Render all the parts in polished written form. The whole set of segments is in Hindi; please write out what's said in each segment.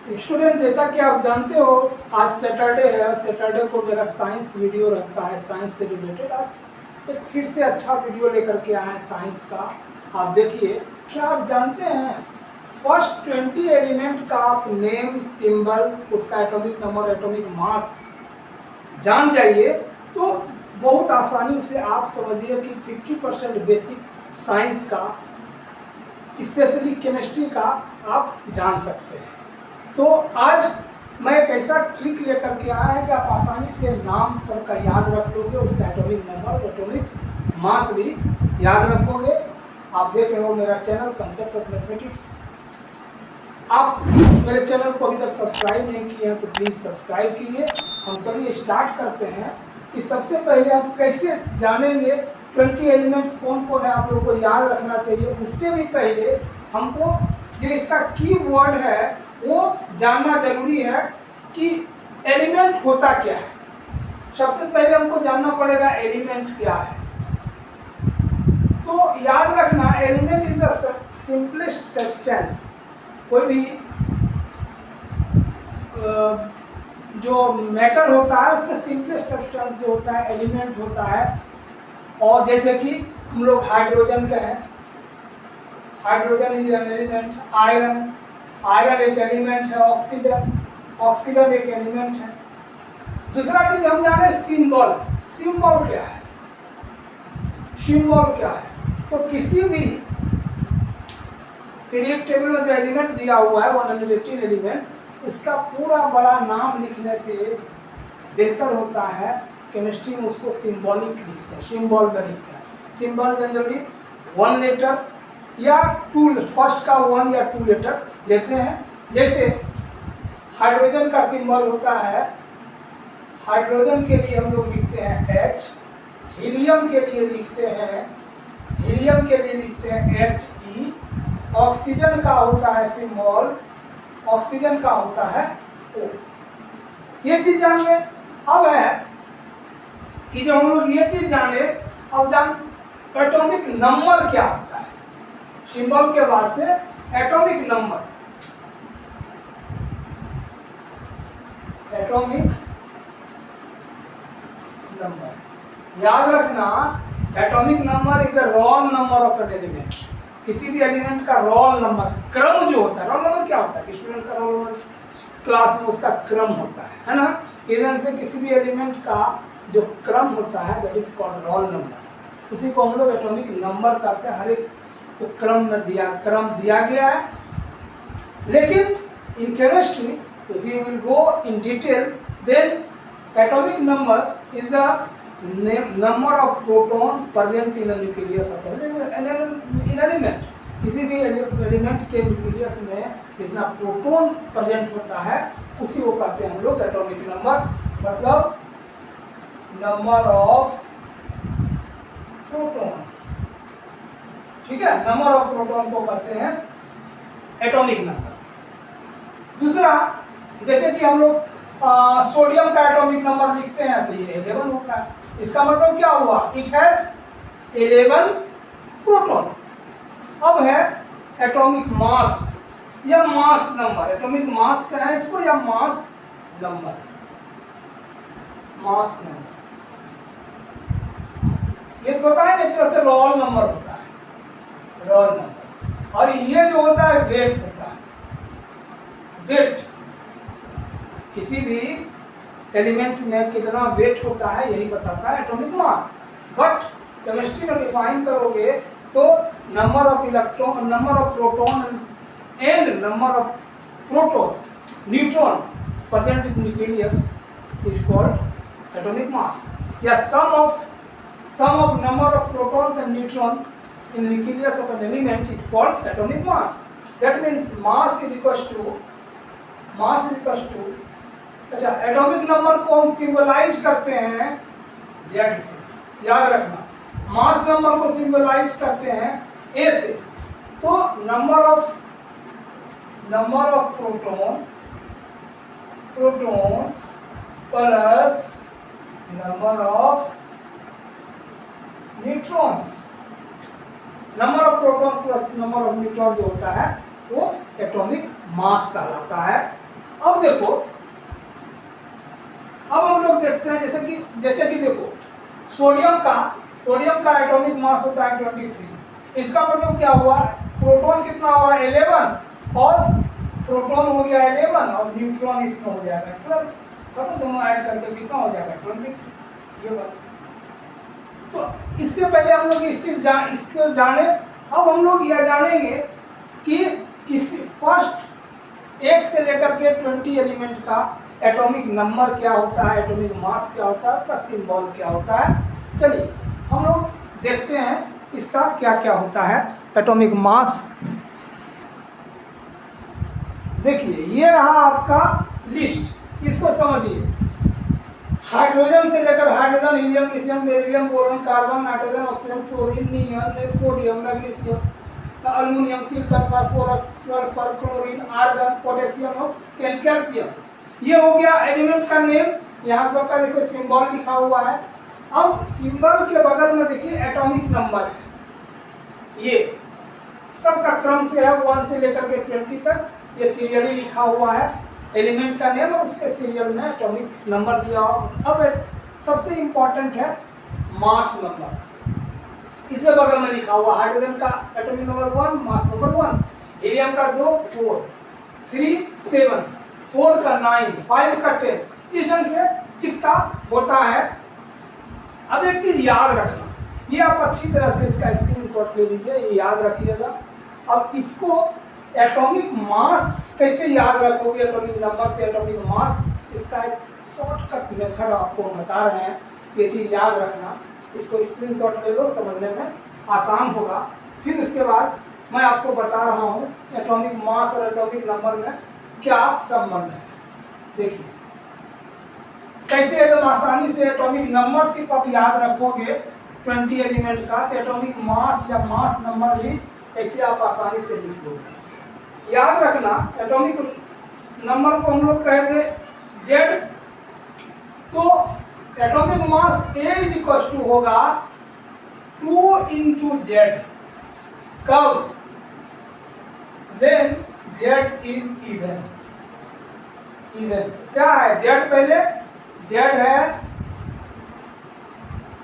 स्टूडेंट, जैसा कि आप जानते हो आज सैटरडे है। सैटरडे को मेरा साइंस वीडियो रहता है, साइंस से रिलेटेड। आज एक फिर से अच्छा वीडियो लेकर के आए हैं साइंस का। आप देखिए, क्या आप जानते हैं फर्स्ट 20 एलिमेंट का आप नेम, सिंबल, उसका एटॉमिक नंबर, एटॉमिक मास जान जाइए तो बहुत आसानी से आप समझिए कि 50% बेसिक साइंस का, स्पेशली केमिस्ट्री का आप जान सकते हैं। तो आज मैं एक ऐसा ट्रिक लेकर के आया है कि आप आसानी से नाम सबका याद रख लोगे, उसका एटॉमिक नंबर, एटॉमिक मास भी याद रखोगे। आप देख रहे हो मेरा चैनल कंसेप्ट ऑफ मैथमेटिक्स। आप मेरे चैनल को अभी तक सब्सक्राइब नहीं किए हैं तो प्लीज़ सब्सक्राइब कीजिए। हम चलिए स्टार्ट करते हैं कि सबसे पहले हम कैसे जानेंगे 20 एलिमेंट्स कौन कौन है, आप लोगों को याद रखना चाहिए। उससे भी पहले हमको जो इसका की वर्ड है वो जानना जरूरी है कि एलिमेंट होता क्या है। सबसे पहले हमको जानना पड़ेगा एलिमेंट क्या है। तो याद रखना, element is the simplest substance. कोई भी जो मैटर होता है उसमें सिंपलेस्ट सब्सटेंस जो होता है एलिमेंट होता है। और जैसे कि हम लोग हाइड्रोजन का है, hydrogen is an element. Iron एक एलिमेंट है। ऑक्सीजन एक एलिमेंट है। दूसरा चीज हम जाने सिंबल। सिंबल क्या है? सिंबल क्या है? तो किसी भी पीरियड टेबल में जो एलिमेंट दिया हुआ है 118 एलिमेंट, उसका पूरा बड़ा नाम लिखने से बेहतर होता है। केमिस्ट्री में उसको सिंबॉलिक लिखते हैं, सिंबल में लिखते हैं। सिंबल जनरली 1 लेटर या 2, फर्स्ट का 1 या 2 लेटर लेते हैं। जैसे हाइड्रोजन का सिंबल होता है, हाइड्रोजन के लिए हम लोग लिखते हैं H। हीलियम के लिए लिखते हैं He। ऑक्सीजन का होता है सिंबल, ऑक्सीजन का होता है O। ये चीज जान गए। अब है कि जो हम लोग ये चीज जाने, अब जान एटॉमिक नंबर क्या होता है। सिंबल के बाद से एटॉमिक नंबर, एटॉमिक नंबर याद रखना। Atomic number is the roll number of an element. किसी भी एलिमेंट का रोल नंबर, क्रम जो होता है। रोल नंबर क्या होता है? स्टूडेंट का रोल नंबर क्लास में उसका क्रम होता है ना। इधर से किसी भी एलिमेंट का जो क्रम होता है that is called roll number. उसी को हम लोग एटॉमिक नंबर कहते हैं। हर एक तो क्रम दिया गया है। लेकिन in chemistry if we will go in detail, then atomic number is a number of proton present in a nucleus of an element। किसी भी एलिमेंट के न्यूक्लियस में जितना प्रोटॉन प्रेजेंट होता है उसी को कहते हैं हम लोग एटॉमिक नंबर। मतलब नंबर ऑफ प्रोटॉन, ठीक है। नंबर ऑफ प्रोटॉन को कहते हैं एटॉमिक नंबर। दूसरा, जैसे कि हम लोग सोडियम का एटॉमिक नंबर लिखते हैं तो ये 11 होता है। इसका मतलब क्या हुआ? It has 11 proton. अब है एटॉमिक मास या मास नंबर। एटॉमिक मास क्या है इसको, या मास नंबर। मास नंबर ये तो बताया एक तरह से रोल नंबर होता है, रोल नंबर। और ये जो होता है वेट होता है। वेट किसी भी एलिमेंट में कितना वेट होता है यही बताता है एटॉमिक मास। बट केमिस्ट्री में डिफाइन करोगे तो number of electron, number of proton and number of proton neutron present in nucleus is called atomic mass. या sum of number of protons and neutron in nucleus of an element is called atomic mass. That means mass is equals to अच्छा, एटॉमिक नंबर को हम सिंबलाइज करते हैं Z से। याद रखना, मास नंबर को सिंबलाइज करते हैं A से। तो number of protons plus number of neutrons, number of proton plus number of neutron जो होता है वो एटॉमिक मास कहलाता है। अब देखो, अब हम लोग देखते हैं जैसे कि देखो सोडियम का एटॉमिक मास होता है 23। इसका मतलब क्या हुआ, प्रोटॉन कितना हुआ 11 और प्रोटॉन हो गया 11 और न्यूट्रॉन इसमें हो जाएगा 12। तो दोनों ऐड करके कितना हो जाएगा 23। ये बात। तो इससे पहले हम लोग इसको जाने। अब हम लोग यह जानेंगे कि किसी फर्स्ट 1 से लेकर के 20 एलिमेंट का एटॉमिक नंबर क्या होता है, एटॉमिक मास क्या होता है, उसका सिंबल क्या होता है। चलिए हम लोग देखते हैं इसका क्या क्या होता है एटॉमिक मास। देखिए ये रहा आपका लिस्ट, इसको समझिए। हाइड्रोजन से लेकर hydrogen, helium, lithium, beryllium, boron, carbon, nitrogen, oxygen, fluorine, neon, sodium, magnesium, aluminium, silicon, phosphorus, sulphur, chlorine, argon, potassium और कैल्शियम। ये हो गया एलिमेंट का नेम। यहाँ सबका देखो सिंबल लिखा हुआ है। अब सिंबल के बगल में देखिए एटॉमिक नंबर है। ये सबका क्रम से है 1 से लेकर के 20 तक, ये सीरियली लिखा हुआ है। एलिमेंट का नेम और उसके सीरियल में एटॉमिक नंबर दिया हुआ। अब सबसे इंपॉर्टेंट है मास नंबर, इसके बगल में लिखा हुआ। हाइड्रोजन का atomic number 1, mass number 1। Helium का 2, 4, 3, 7, 4 का 9, 5 का 10। इस ढंग से इसका होता है। अब एक चीज याद रखना, ये आप अच्छी तरह से इसका स्क्रीनशॉट ले लीजिए, ये याद रखिएगा। अब इसको एटॉमिक मास कैसे याद रखोगे, एटॉमिक नंबर से एटॉमिक मास, इसका एक शॉर्टकट मेथड आपको बता रहे हैं। ये चीज़ याद रखना, इसको स्क्रीनशॉट ले लो, समझने में आसान होगा। फिर उसके बाद मैं आपको बता रहा हूँ एटॉमिक मास और एटॉमिक नंबर में क्या संबंध है। देखिए कैसे एकदम आसानी से एटॉमिक नंबर सिर्फ आप याद रखोगे 20 एलिमेंट का, तो एटॉमिक मास या मास नंबर भी कैसे आप आसानी से लिख दोगे। याद रखना एटॉमिक नंबर को हम लोग कहे थे जेड, तो atomic mass A is equal to होगा 2 × जेड। कब? When Z is even. Even क्या है? जेड पहले, जेड है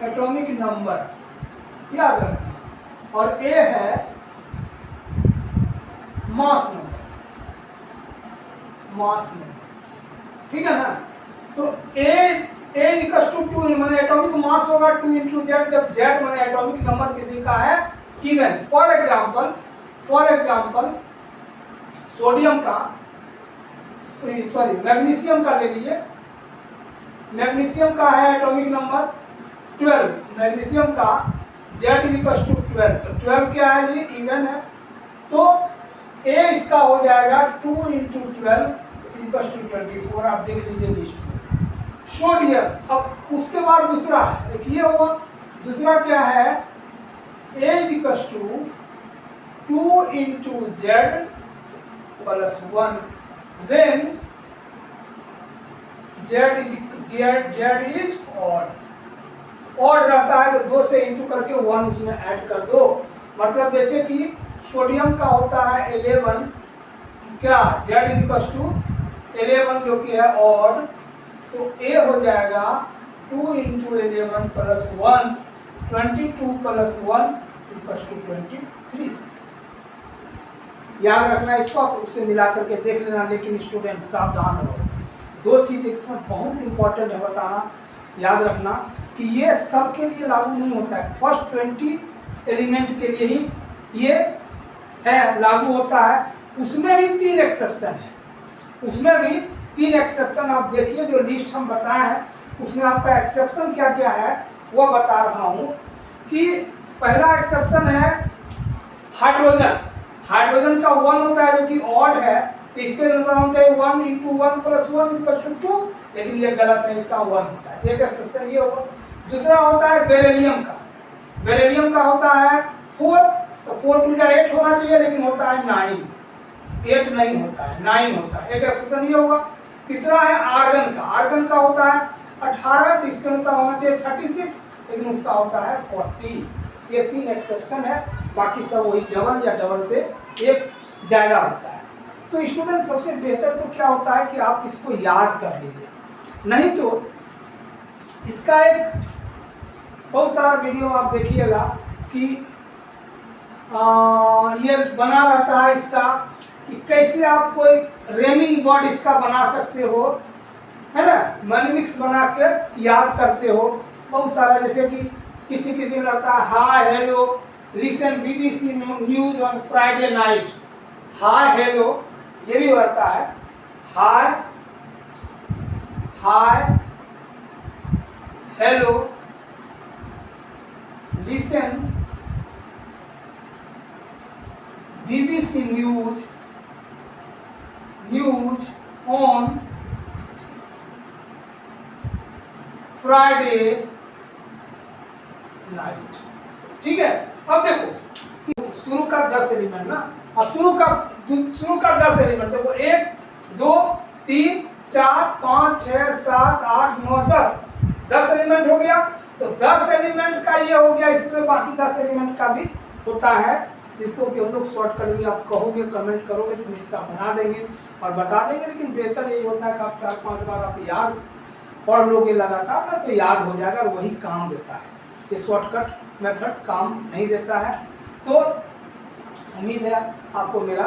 एटॉमिक नंबर, याद रखना, और ए है मास नंबर, मास नंबर, ठीक है ना। तो ए इक्वल टू 2 माने एटॉमिक मास होगा 2 × जेड, जब जेड माने एटॉमिक नंबर किसी का है इवन। फॉर एग्जाम्पल सोडियम का, सॉरी मैग्नीशियम का ले लीजिए। मैग्नीशियम का है एटॉमिक नंबर 12, मैग्नीशियम का जेड इक्वल टू 12, तो 12 क्या है, ये इवन है। तो ए इसका हो जाएगा 2 × 12 इक्वल टू 24। आप देख लीजिए लिस्ट में सोडियम। अब उसके बाद दूसरा है, एक ये हुआ। दूसरा क्या है, A equal to 2 × Z plus 1, then Z is odd रहता है, तो 2 से इंटू करके 1 उसमें ऐड कर दो। मतलब जैसे कि सोडियम का होता है 11, क्या जेड इक्वल टू 11 जो कि है ऑड, तो ए हो जाएगा 2 × 11 प्लस 1, 22 प्लस 1 इक्वल टू 23। याद रखना इसको, आप उससे मिला करके देख लेना। लेकिन स्टूडेंट सावधान रहो, 2 चीज़ इसमें बहुत इंपॉर्टेंट है बताना, याद रखना कि ये सब के लिए लागू नहीं होता है। फर्स्ट 20 एलिमेंट के लिए ही ये है लागू होता है। उसमें भी 3 एक्सेप्शन है, उसमें भी 3 एक्सेप्शन। आप देखिए जो लिस्ट हम बताए हैं उसमें आपका एक्सेप्शन क्या क्या है वो बता रहा हूँ। कि पहला एक्सेप्शन है हाइड्रोजन। हाइड्रोजन का 1 होता है जो कि ऑड है, तो इसके अनुसार हम कहें 1 × 1 प्लस 1 इक्वल टू 2, लेकिन ये गलत है, इसका 1 होता है। एक एक्सेप्शन ये होगा। दूसरा होता है बेरिलियम का। बेरिलियम का होता है 4, तो 4 × 2 = 8 होना चाहिए, लेकिन होता है 9, 8 नहीं होता है, 9 होता है। एक एक्सेप्शन ये होगा। तीसरा है आर्गन का। आर्गन का होता है 18, तो इसके अनुसार होना चाहिए 36, लेकिन उसका होता है 40। ये 3 एक्सेप्शन है, बाकी सब वही डबल या डबल से एक ज्यादा होता है। तो स्टूडेंट सबसे बेहतर तो क्या होता है कि आप इसको याद कर लीजिए, नहीं तो इसका एक बहुत सारा वीडियो आप देखिएगा कि ये बना रहता है इसका कि कैसे आप कोई रेमिंग वर्ड इसका बना सकते हो, है ना, मनीमिक्स बना के याद करते हो बहुत सारा। जैसे कि किसी में रहता है hi hello listen BBC news on Friday night, hi hello ये भी रहता है, hi hello listen BBC news on Friday night. ठीक है, अब देखो शुरू का 10 एलिमेंट ना, अब शुरू का 10 एलिमेंट देखो 1 2 3 4 5 6 7 8 9 10 एलिमेंट हो गया। तो 10 एलिमेंट का ये हो गया, इसमें बाकी 10 एलिमेंट का भी होता है, जिसको कि हम लोग शॉर्टकट भी आप कहोगे कमेंट करोगे तो इसका बना देंगे और बता देंगे। लेकिन बेहतर यही होता है कि आप 4-5 बार आप याद पढ़ लोगे लगातार ना तो याद हो जाएगा और वही काम देता है। ये शॉर्टकट मेथड काम नहीं देता है। तो उम्मीद है आपको मेरा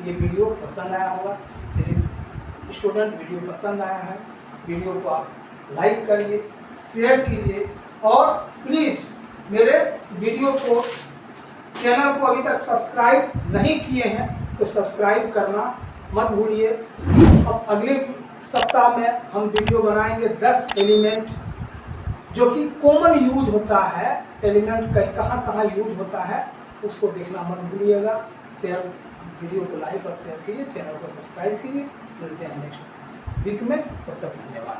ये वीडियो पसंद आया होगा। यदि स्टूडेंट वीडियो पसंद आया है, वीडियो को आप लाइक करिए, शेयर कीजिए और प्लीज़ मेरे वीडियो को, चैनल को अभी तक सब्सक्राइब नहीं किए हैं तो सब्सक्राइब करना मत भूलिए। अब अगले सप्ताह में हम वीडियो बनाएंगे 10 एलिमेंट जो कि कॉमन यूज होता है, एलिमेंट कहाँ यूज होता है उसको देखना मत भूलिएगा। शेयर वीडियो को लाइक और शेयर कीजिए, चैनल को सब्सक्राइब कीजिए। मिलते हैं नेक्स्ट वीक में, तब तक धन्यवाद।